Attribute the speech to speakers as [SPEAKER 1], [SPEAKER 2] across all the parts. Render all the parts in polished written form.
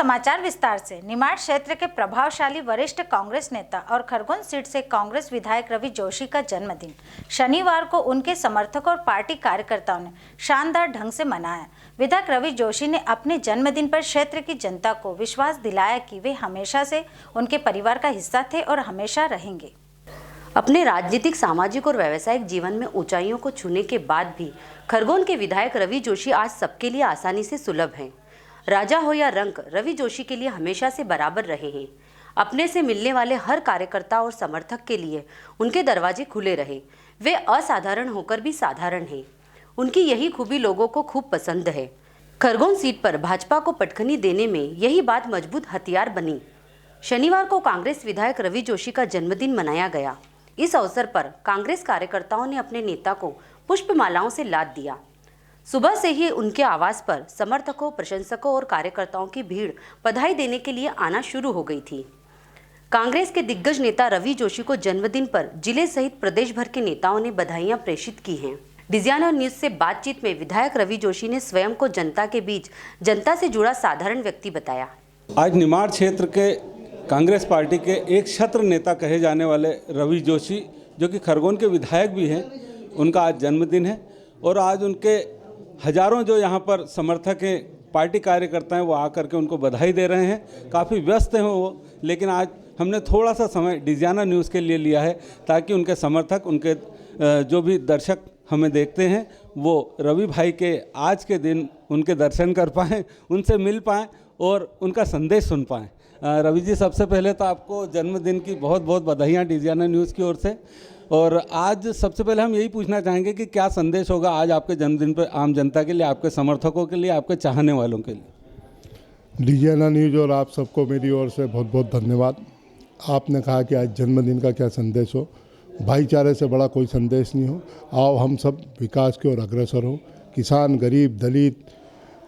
[SPEAKER 1] समाचार विस्तार से। निमाड़ क्षेत्र के प्रभावशाली वरिष्ठ कांग्रेस नेता और खरगोन सीट से कांग्रेस विधायक रवि जोशी का जन्मदिन शनिवार को उनके समर्थकों और पार्टी कार्यकर्ताओं ने शानदार ढंग से मनाया। विधायक रवि जोशी ने अपने जन्मदिन पर क्षेत्र की जनता को विश्वास दिलाया कि वे हमेशा से उनके परिवार का हिस्सा थे और हमेशा रहेंगे।
[SPEAKER 2] अपने राजनीतिक, सामाजिक और व्यावसायिक जीवन में ऊंचाइयों को छूने के बाद भी खरगोन के विधायक रवि जोशी आज सबके लिए आसानी से सुलभ हैं। राजा हो या रंक, रवि जोशी के लिए हमेशा से बराबर रहे हैं। अपने से मिलने वाले हर कार्यकर्ता और समर्थक के लिए उनके दरवाजे खुले रहे। वे असाधारण होकर भी साधारण हैं। उनकी यही खूबी लोगों को खूब पसंद है। खरगोन सीट पर भाजपा को पटखनी देने में यही बात मजबूत हथियार बनी। शनिवार को कांग्रेस विधायक रवि जोशी का जन्मदिन मनाया गया। इस अवसर पर कांग्रेस कार्यकर्ताओं ने अपने नेता को पुष्पमालाओं से लाद दिया। सुबह से ही उनके आवास पर समर्थकों, प्रशंसकों और कार्यकर्ताओं की भीड़ बधाई देने के लिए आना शुरू हो गई थी। कांग्रेस के दिग्गज नेता रवि जोशी को जन्मदिन पर जिले सहित प्रदेश भर के नेताओं ने बधाइयां प्रेषित की हैं। डिजियाना न्यूज से बातचीत में विधायक रवि जोशी ने स्वयं को जनता के बीच जनता से जुड़ा साधारण व्यक्ति बताया।
[SPEAKER 3] आज निमाड़ क्षेत्र के कांग्रेस पार्टी के एक छत्र नेता कहे जाने वाले रवि जोशी, जो कि खरगोन के विधायक भी हैं, उनका आज जन्मदिन है और आज उनके हजारों जो यहाँ पर समर्थक हैं, पार्टी कार्यकर्ता हैं, वो आकर के उनको बधाई दे रहे हैं। काफ़ी व्यस्त हैं वो, लेकिन आज हमने थोड़ा सा समय डिजियाना न्यूज़ के लिए लिया है ताकि उनके समर्थक, उनके जो भी दर्शक हमें देखते हैं, वो रवि भाई के आज के दिन उनके दर्शन कर पाएँ, उनसे मिल पाएँ और उनका संदेश सुन पाएँ। रवि जी, सबसे पहले तो आपको जन्मदिन की बहुत बहुत बधाइयाँ डिजियाना न्यूज़ की ओर से। और आज सबसे पहले हम यही पूछना चाहेंगे कि क्या संदेश होगा आज आपके जन्मदिन पर आम जनता के लिए, आपके समर्थकों के लिए, आपके चाहने वालों के लिए।
[SPEAKER 4] डिजियाना न्यूज़ और आप सबको मेरी ओर से बहुत बहुत धन्यवाद। आपने कहा कि आज जन्मदिन का क्या संदेश हो। भाईचारे से बड़ा कोई संदेश नहीं हो। आओ हम सब विकास की ओर अग्रसर हो। किसान, गरीब, दलित,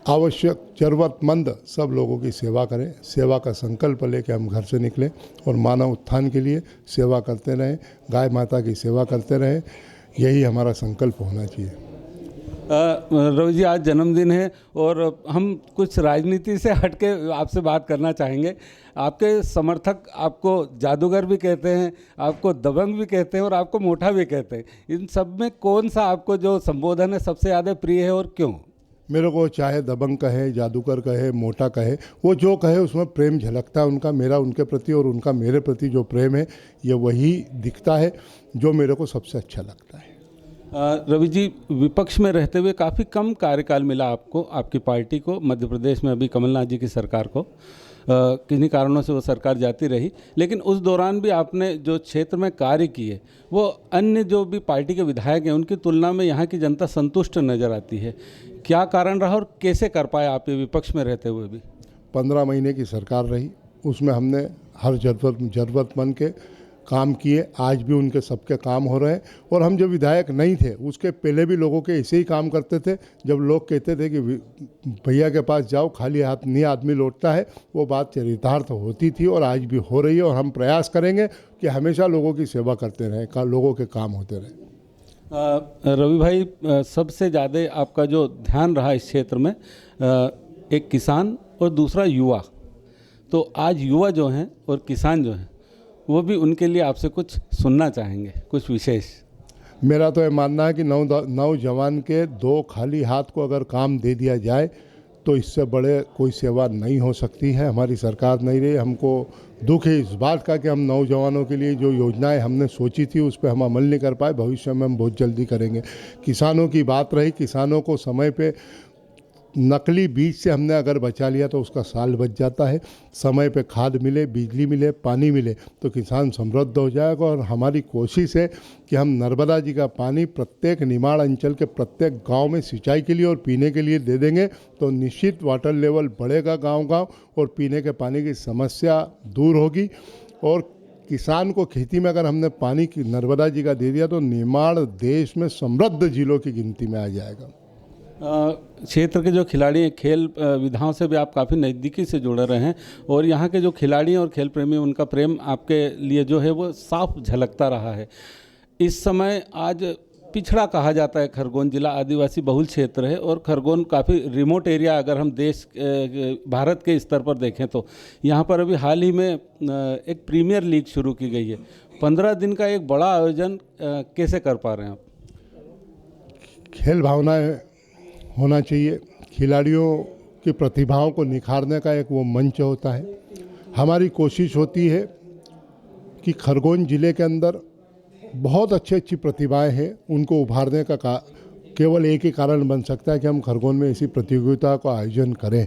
[SPEAKER 4] आवश्यक, ज़रूरतमंद सब लोगों की सेवा करें। सेवा का संकल्प लेकर हम घर से निकलें और मानव उत्थान के लिए सेवा करते रहें, गाय माता की सेवा करते रहें। यही हमारा संकल्प होना चाहिए।
[SPEAKER 3] रवि जी, आज जन्मदिन है और हम कुछ राजनीति से हटके आपसे बात करना चाहेंगे। आपके समर्थक आपको जादूगर भी कहते हैं, आपको दबंग भी कहते हैं और आपको मोटा भी कहते हैं। इन सब में कौन सा आपको जो संबोधन है सबसे ज़्यादा प्रिय है और क्यों?
[SPEAKER 4] मेरे को चाहे दबंग कहे, जादूगर कहे, मोटा कहे, वो जो कहे उसमें प्रेम झलकता है उनका, मेरा उनके प्रति और उनका मेरे प्रति जो प्रेम है, ये वही दिखता है जो मेरे को सबसे अच्छा लगता है।
[SPEAKER 3] रवि जी, विपक्ष में रहते हुए काफ़ी कम कार्यकाल मिला आपको, आपकी पार्टी को। मध्य प्रदेश में अभी कमलनाथ जी की सरकार को किन्हीं कारणों से वो सरकार जाती रही, लेकिन उस दौरान भी आपने जो क्षेत्र में कार्य किए वो अन्य जो भी पार्टी के विधायक हैं उनकी तुलना में यहाँ की जनता संतुष्ट नज़र आती है। क्या कारण रहा और कैसे कर पाए आप ये विपक्ष में रहते हुए भी?
[SPEAKER 4] 15 महीने की सरकार रही, उसमें हमने हर ज़रूरतमंद के काम किए। आज भी उनके सबके काम हो रहे हैं। और हम जब विधायक नहीं थे उसके पहले भी लोगों के ऐसे ही काम करते थे। जब लोग कहते थे कि भैया के पास जाओ, खाली हाथ नहीं आदमी लौटता है, वो बात चरितार्थ होती थी और आज भी हो रही है। और हम प्रयास करेंगे कि हमेशा लोगों की सेवा करते रहें, लोगों के काम होते रहें।
[SPEAKER 3] रवि भाई, सबसे ज़्यादा आपका जो ध्यान रहा इस क्षेत्र में, एक किसान और दूसरा युवा। तो आज युवा जो हैं और किसान जो हैं वो भी, उनके लिए आपसे कुछ सुनना चाहेंगे, कुछ विशेष।
[SPEAKER 4] मेरा तो ये मानना है कि नौजवान के 2 खाली हाथ को अगर काम दे दिया जाए तो इससे बड़े कोई सेवा नहीं हो सकती है। हमारी सरकार नहीं रही। हमको दुख है इस बात का कि हम नौजवानों के लिए जो योजनाएं हमने सोची थी उस पर हम अमल नहीं कर पाए। भविष्य में हम बहुत जल्दी करेंगे। किसानों की बात रही, किसानों को समय पे नकली बीज से हमने अगर बचा लिया तो उसका साल बच जाता है। समय पे खाद मिले, बिजली मिले, पानी मिले तो किसान समृद्ध हो जाएगा। और हमारी कोशिश है कि हम नर्मदा जी का पानी प्रत्येक निमाड़ अंचल के प्रत्येक गांव में सिंचाई के लिए और पीने के लिए दे देंगे तो निश्चित वाटर लेवल बढ़ेगा गांव-गांव और पीने के पानी की समस्या दूर होगी। और किसान को खेती में अगर हमने पानी की नर्मदा जी का दे दिया तो निमाड़ देश में समृद्ध जिलों की गिनती में आ जाएगा।
[SPEAKER 3] क्षेत्र के जो खिलाड़ी हैं, खेल विधाओं से भी आप काफ़ी नज़दीकी से जुड़े रहे हैं और यहाँ के जो खिलाड़ी हैं और खेल प्रेमी, उनका प्रेम आपके लिए जो है वो साफ झलकता रहा है। इस समय आज पिछड़ा कहा जाता है खरगोन जिला, आदिवासी बहुल क्षेत्र है और खरगोन काफ़ी रिमोट एरिया, अगर हम देश भारत के स्तर पर देखें तो यहाँ पर अभी हाल ही में एक प्रीमियर लीग शुरू की गई है। 15 दिन का एक बड़ा आयोजन कैसे कर पा रहे हैं आप?
[SPEAKER 4] खेल भावनाएं होना चाहिए, खिलाड़ियों की प्रतिभाओं को निखारने का एक वो मंच होता है। हमारी कोशिश होती है कि खरगोन ज़िले के अंदर बहुत अच्छी अच्छी प्रतिभाएं हैं, उनको उभारने का केवल एक ही कारण बन सकता है कि हम खरगोन में ऐसी प्रतियोगिता का आयोजन करें।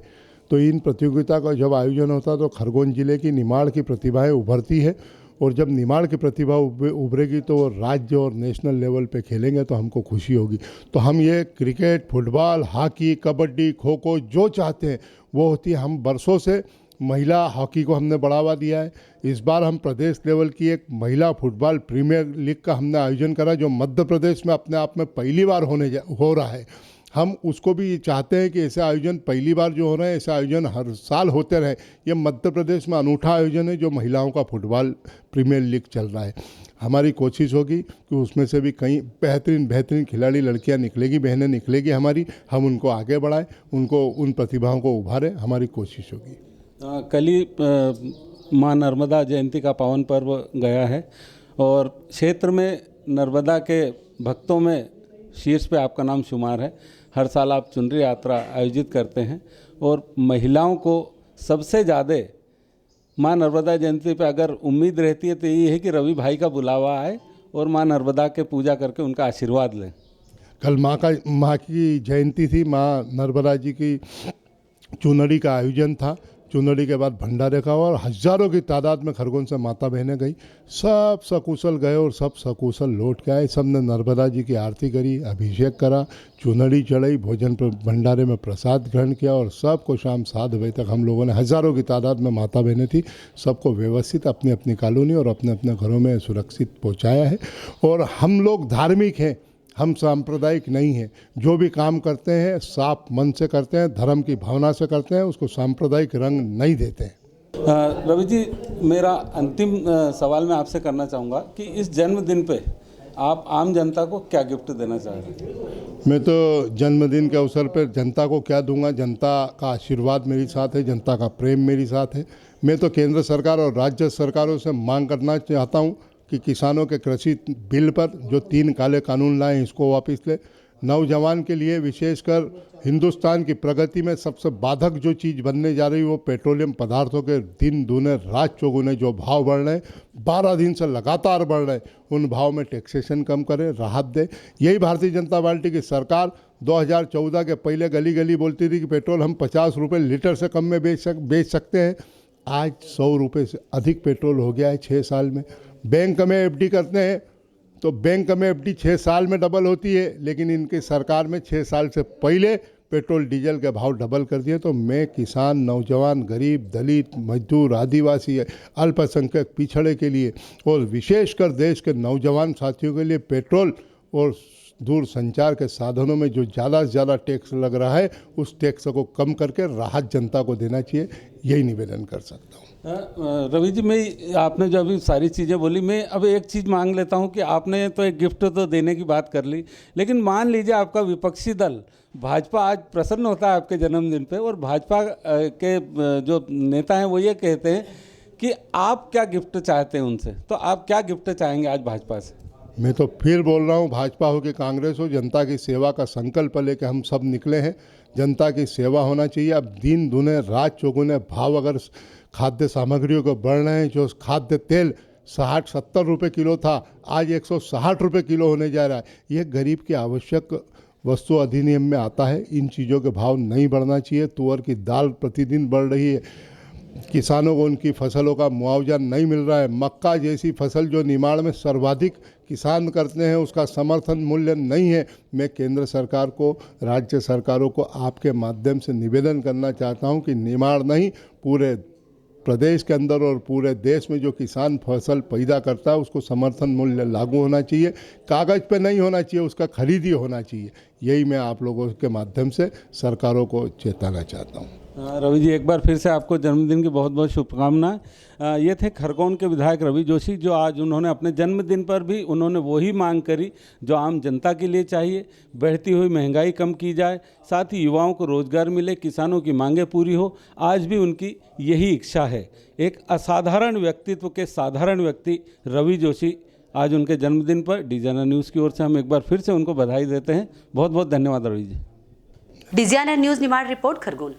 [SPEAKER 4] तो इन प्रतियोगिता का जब आयोजन होता है तो खरगोन ज़िले की निमाड़ की प्रतिभाएं उभरती है, और जब निमाड़ की प्रतिभा उभरेगी तो वो राज्य और नेशनल लेवल पे खेलेंगे तो हमको खुशी होगी। तो हम ये cricket, football, hockey, kabaddi, kho kho जो चाहते हैं वो होती है। हम बरसों से महिला हॉकी को हमने बढ़ावा दिया है। इस बार हम प्रदेश लेवल की एक महिला फुटबॉल प्रीमियर लीग का हमने आयोजन करा, जो मध्य प्रदेश में अपने आप में पहली बार हो रहा है। हम उसको भी चाहते हैं कि ऐसे आयोजन पहली बार जो हो रहे हैं, ऐसे आयोजन हर साल होते रहे। ये मध्य प्रदेश में अनूठा आयोजन है जो महिलाओं का फुटबॉल प्रीमियर लीग चल रहा है। हमारी कोशिश होगी कि उसमें से भी कई बेहतरीन खिलाड़ी लड़कियां निकलेगी, बहनें निकलेगी हमारी, हम उनको आगे बढ़ाएं, उनको उन प्रतिभाओं को उभारें, हमारी कोशिश होगी।
[SPEAKER 3] कल ही माँ नर्मदा जयंती का पावन पर्व गया है और क्षेत्र में नर्मदा के भक्तों में शीर्ष पे आपका नाम शुमार है। हर साल आप चुनरी यात्रा आयोजित करते हैं और महिलाओं को सबसे ज़्यादा माँ नर्मदा जयंती पे अगर उम्मीद रहती है तो ये है कि रवि भाई का बुलावा आए और माँ नर्मदा के पूजा करके उनका आशीर्वाद लें।
[SPEAKER 4] कल माँ की जयंती थी, माँ नर्मदा जी की चुनरी का आयोजन था। चुनरी के बाद भंडारे का और हज़ारों की तादाद में खरगोन से माता बहनें गई। सब सकुशल गए और सब सकुशल लौट के आए। सब ने नर्मदा जी की आरती करी, अभिषेक करा, चुनरी चढ़ाई, भोजन पर भंडारे में प्रसाद ग्रहण किया और सबको शाम 7 बजे तक हम लोगों ने, हज़ारों की तादाद में माता बहनें थी, सबको व्यवस्थित अपनी अपनी कॉलोनी और अपने अपने घरों में सुरक्षित पहुँचाया है। और हम लोग धार्मिक हैं, हम सांप्रदायिक नहीं हैं। जो भी काम करते हैं साफ मन से करते हैं, धर्म की भावना से करते हैं, उसको सांप्रदायिक रंग नहीं देते हैं।
[SPEAKER 3] रवि जी, मेरा अंतिम सवाल मैं आपसे करना चाहूँगा कि इस जन्मदिन पे आप आम जनता को क्या गिफ्ट देना चाह रहे हैं?
[SPEAKER 4] मैं तो जन्मदिन के अवसर पर जनता को क्या दूंगा, जनता का आशीर्वाद मेरे साथ है, जनता का प्रेम मेरे साथ है। मैं तो केंद्र सरकार और राज्य सरकारों से मांग करना चाहता हूँ कि किसानों के कृषि बिल पर जो 3 काले कानून लाए इसको वापस ले। नौजवान के लिए विशेषकर हिंदुस्तान की प्रगति में सबसे बाधक जो चीज़ बनने जा रही है वो पेट्रोलियम पदार्थों के दिन दूने रात चौगुने जो भाव बढ़ रहे हैं, 12 दिन से लगातार बढ़ रहे हैं, उन भाव में टैक्सेशन कम करे, राहत दे। यही भारतीय जनता पार्टी की सरकार 2014 के पहले गली गली बोलती थी कि पेट्रोल हम 50 रुपये लीटर से कम में बेच सकते हैं। आज 100 रुपये से अधिक पेट्रोल हो गया है 6 साल में। बैंक में एफडी करते हैं तो बैंक में एफडी 6 साल में डबल होती है, लेकिन इनकी सरकार में 6 साल से पहले पेट्रोल डीजल के भाव डबल कर दिए। तो मैं किसान, नौजवान, गरीब, दलित, मजदूर, आदिवासी, अल्पसंख्यक पिछड़े के लिए और विशेषकर देश के नौजवान साथियों के लिए पेट्रोल और दूर संचार के साधनों में जो ज़्यादा से ज़्यादा टैक्स लग रहा है उस टैक्स को कम करके राहत जनता को देना चाहिए, यही निवेदन कर सकता हूँ।
[SPEAKER 3] रवि जी, मैं आपने जो अभी सारी चीज़ें बोली, मैं अब एक चीज़ मांग लेता हूँ कि आपने तो एक गिफ्ट तो देने की बात कर ली, लेकिन मान लीजिए आपका विपक्षी दल भाजपा आज प्रसन्न होता है आपके जन्मदिन पे और भाजपा के जो नेता हैं वो ये कहते हैं कि आप क्या गिफ्ट चाहते हैं उनसे, तो आप क्या गिफ्ट चाहेंगे आज भाजपा से?
[SPEAKER 4] मैं तो फिर बोल रहा हूँ, भाजपा हो कि कांग्रेस हो, जनता की सेवा का संकल्प लेके हम सब निकले हैं। जनता की सेवा होना चाहिए। अब दिन दुने रात चौगुने भाव अगर खाद्य सामग्रियों को बढ़ रहे हैं, जो खाद्य तेल 60-70 रुपये किलो था आज 160 रुपये किलो होने जा रहा है। यह गरीब की आवश्यक वस्तु अधिनियम में आता है। इन चीज़ों के भाव नहीं बढ़ना चाहिए। तुअर की दाल प्रतिदिन बढ़ रही है, किसानों को उनकी फसलों का मुआवजा नहीं मिल रहा है। मक्का जैसी फसल जो निमाड़ में सर्वाधिक किसान करते हैं उसका समर्थन मूल्य नहीं है। मैं केंद्र सरकार को, राज्य सरकारों को आपके माध्यम से निवेदन करना चाहता हूं कि निमाड़ नहीं, पूरे प्रदेश के अंदर और पूरे देश में जो किसान फसल पैदा करता है उसको समर्थन मूल्य लागू होना चाहिए। कागज़ पे नहीं होना चाहिए, उसका खरीदी होना चाहिए। यही मैं आप लोगों के माध्यम से सरकारों को चेताना चाहता हूँ।
[SPEAKER 3] रवि जी, एक बार फिर से आपको जन्मदिन की बहुत बहुत शुभकामनाएं। ये थे खरगोन के विधायक रवि जोशी, जो आज उन्होंने अपने जन्मदिन पर भी उन्होंने वही मांग करी जो आम जनता के लिए चाहिए। बढ़ती हुई महंगाई कम की जाए, साथ ही युवाओं को रोजगार मिले, किसानों की मांगें पूरी हो। आज भी उनकी यही इच्छा है। एक असाधारण व्यक्तित्व के साधारण व्यक्ति रवि जोशी आज उनके जन्मदिन पर डिजाइनर न्यूज़ की ओर से हम एक बार फिर से उनको बधाई देते हैं। बहुत बहुत धन्यवाद Ravi ji.
[SPEAKER 2] Designer news Nimar report, Khargone.